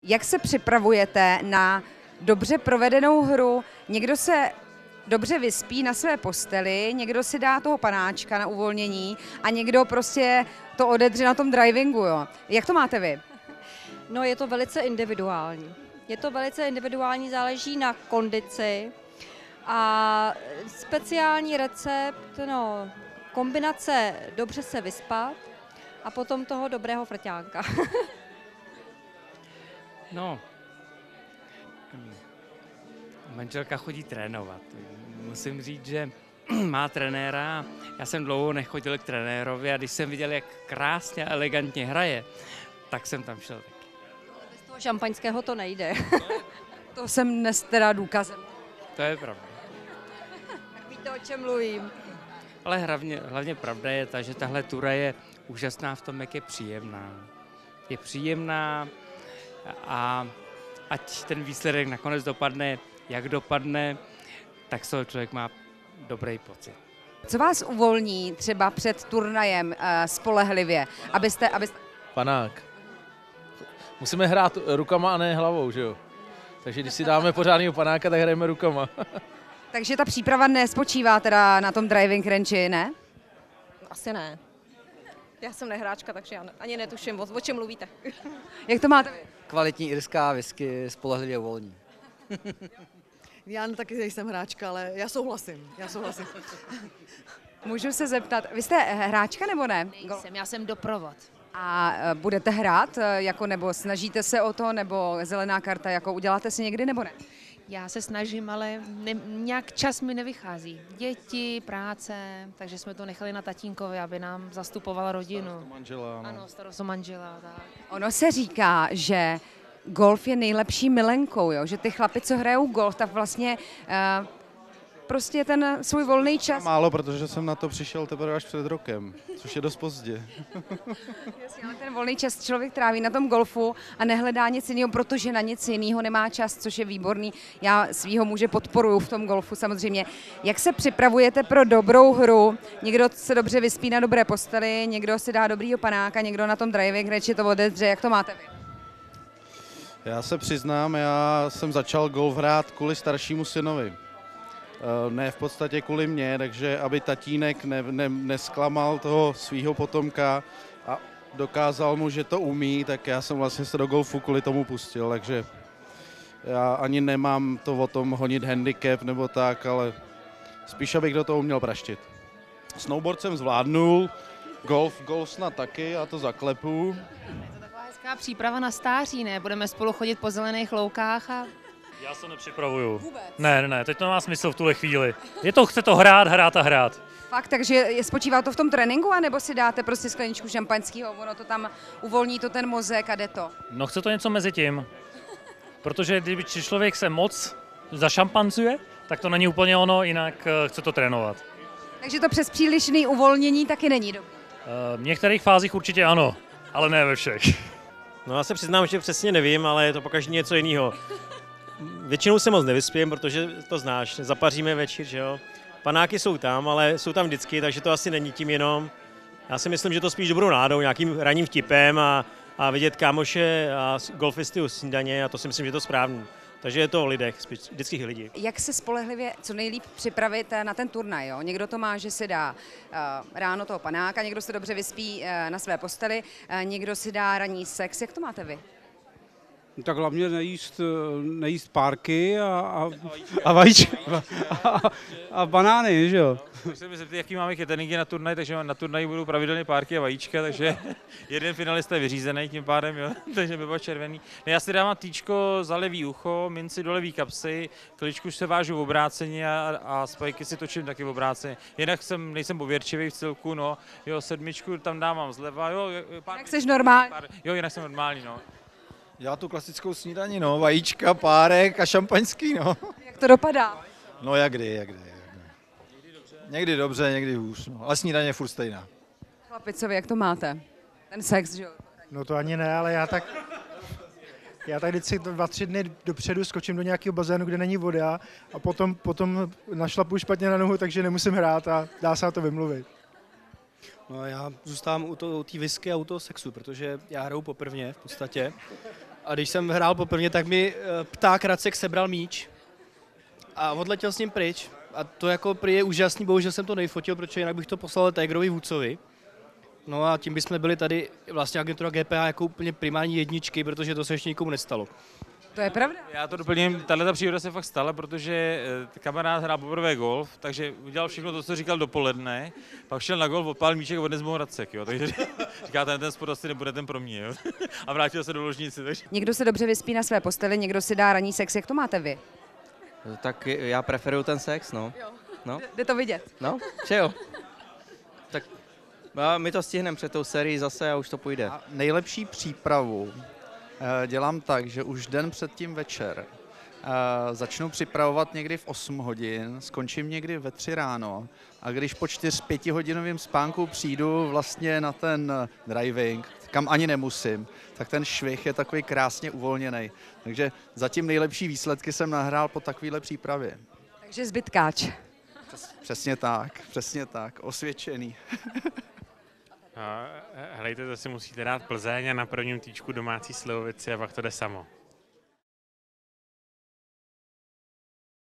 Jak se připravujete na dobře provedenou hru? Někdo se dobře vyspí na své posteli, někdo si dá toho panáčka na uvolnění a někdo prostě to odedře na tom drivingu. Jo. Jak to máte vy? No, je to velice individuální. Je to velice individuální, záleží na kondici a speciální recept, no, kombinace dobře se vyspat a potom toho dobrého frťánka. No, manželka chodí trénovat. Musím říct, že má trenéra. Já jsem dlouho nechodil k trenérovi a když jsem viděl, jak krásně a elegantně hraje, tak jsem tam šel taky. Bez toho šampaňského to nejde. To jsem dnes teda důkazem. To je pravda. Tak víte, o čem mluvím. Ale hlavně pravda je ta, že tahle tura je úžasná v tom, jak je příjemná. Je příjemná a ať ten výsledek nakonec dopadne, jak dopadne, tak z toho člověk má dobrý pocit. Co vás uvolní třeba před turnajem spolehlivě, abyste... Panák. Musíme hrát rukama a ne hlavou, že jo? Takže když si dáme pořádného panáka, tak hrajeme rukama. Takže ta příprava nespočívá teda na tom driving range, ne? Asi ne. Já jsem nehráčka, takže já ani netuším, o čem mluvíte. Jak to máte vy? Kvalitní irská whisky spolehlivě uvolní. Já taky nejsem hráčka, ale já souhlasím. Můžu se zeptat, vy jste hráčka nebo ne? Nejsem, já jsem doprovod. A budete hrát, jako, nebo snažíte se o to, nebo zelená karta, jako uděláte si někdy, nebo ne? Já se snažím, ale nějak čas mi nevychází. Děti, práce, takže jsme to nechali na tatínkovi, aby nám zastupoval rodinu. Manžela, no. Ano, starostu manžela, tak. Ono se říká, že golf je nejlepší milenkou, jo? Že ty chlapi, co hrajou golf, tak vlastně prostě ten svůj volný čas... Málo, protože jsem na to přišel teprve až před rokem, což je dost pozdě. Jasně, ale ten volný čas člověk tráví na tom golfu a nehledá nic jiného, protože na nic jiného nemá čas, což je výborný. Já svýho muže podporuju v tom golfu samozřejmě. Jak se připravujete pro dobrou hru? Někdo se dobře vyspí na dobré posteli, někdo si dá dobrýho panáka, někdo na tom driving range to odedře. Jak to máte vy? Já se přiznám, já jsem začal golf hrát kvůli staršímu synovi. Ne v podstatě kvůli mně, takže aby tatínek nesklamal toho svého potomka a dokázal mu, že to umí, tak já jsem vlastně se do golfu kvůli tomu pustil, takže já ani nemám to o tom honit handicap nebo tak, ale spíš abych do toho uměl praštit. Snowboard jsem zvládnul, golf snad taky, já to zaklepu. Je to taková hezká příprava na stáří, ne? Budeme spolu chodit po zelených loukách a... Já se nepřipravuju. Vůbec? Ne, teď to nemá smysl v tuhle chvíli. Chce to hrát. Fakt, takže spočívá to v tom tréninku, anebo si dáte prostě skleničku šampaňského, ono to tam uvolní to ten mozek a jde to? No chce to něco mezi tím, protože když člověk se moc zašampancuje, tak to není úplně ono, jinak chce to trénovat. Takže to přes přílišné uvolnění taky není dobré. V některých fázích určitě ano, ale ne ve všech. No já se přiznám, že přesně nevím, ale je to pokaždé něco jiného. Většinou se moc nevyspím, protože to znáš, zapaříme večer, že jo. Panáky jsou tam, ale jsou tam vždycky, takže to asi není tím jenom. Já si myslím, že to spíš dobrou nádou, nějakým ranním vtipem a vidět kámoše a golfisty u snídaně a to si myslím, že je to správný. Takže je to o lidech, spíš vždycky lidi. Jak se spolehlivě co nejlíp připravit na ten turnaj? Jo? Někdo to má, že si dá ráno toho panáka, někdo se dobře vyspí na své posteli, někdo si dá ranní sex. Jak to máte vy? Tak hlavně nejíst párky a vajíčka a banány, že jo? Musím se jaký máme cateringy na turnaj, takže na turnaji budou pravidelně párky a vajíčka, takže jeden finalista je vyřízený tím pádem, jo, takže by byl červený. Ne, já si dávám týčko za levý ucho, minci do levý kapsy, kličku se vážu v obráceně a spajky si točím taky v obráceně. Jinak nejsem pověrčivý v celku, no, jo, sedmičku tam dávám zleva, jo. Jak jsi normální? Jo, jinak jsem normální, no. Já tu klasickou snídani, no, vajíčka, párek a šampaňský, no. Jak to dopadá? No jak kdy. Někdy dobře, někdy hůř, no. Ale snídaně je furt stejná. Chlapicovi, jak to máte? Ten sex, že jo? No to ani ne, ale já tak vždycky 2-3 dny dopředu skočím do nějakého bazénu, kde není voda a potom našlapu špatně na nohu, takže nemusím hrát a dá se na to vymluvit. No já zůstávám u té whisky a u toho sexu, protože já hraju poprvně v podstatě A když jsem hrál poprvé, tak mi pták Racek sebral míč a odletěl s ním pryč. A to jako prý je úžasný, bohužel jsem to nefotil, protože jinak bych to poslal Tigerovi vůdcovi. No a tím bychom byli tady vlastně agentura GPA jako úplně primární jedničky, protože to se ještě nikomu nestalo. To je pravda. Já to doplním, tahle příhoda se fakt stala, protože kamarád hrál poprvé golf, takže udělal všechno to, co říkal dopoledne, pak šel na golf, odpálil míček a odnes mu Racek, jo, takže říká, ten sport asi nebude ten pro mě, jo. A vrátil se do ložnice. Takže... Někdo se dobře vyspí na své posteli, někdo si dá ranní sex, jak to máte vy? Tak já preferuju ten sex, no. No, Jde to vidět. no, že jo. Tak my to stihneme před tou sérií zase a už to půjde. A nejlepší přípravu dělám tak, že už den před tím večer začnu připravovat někdy v 8 hodin, skončím někdy ve 3 ráno a když po 4-5 hodinovém spánku přijdu vlastně na ten driving, kam ani nemusím, tak ten švih je takový krásně uvolněný. Takže zatím nejlepší výsledky jsem nahrál po takovéhle přípravě. Takže zbytkáč. Přesně tak, osvědčený. Helejte, to si musíte dát Plzeň a na prvním týčku domácí slivovici a pak to jde samo.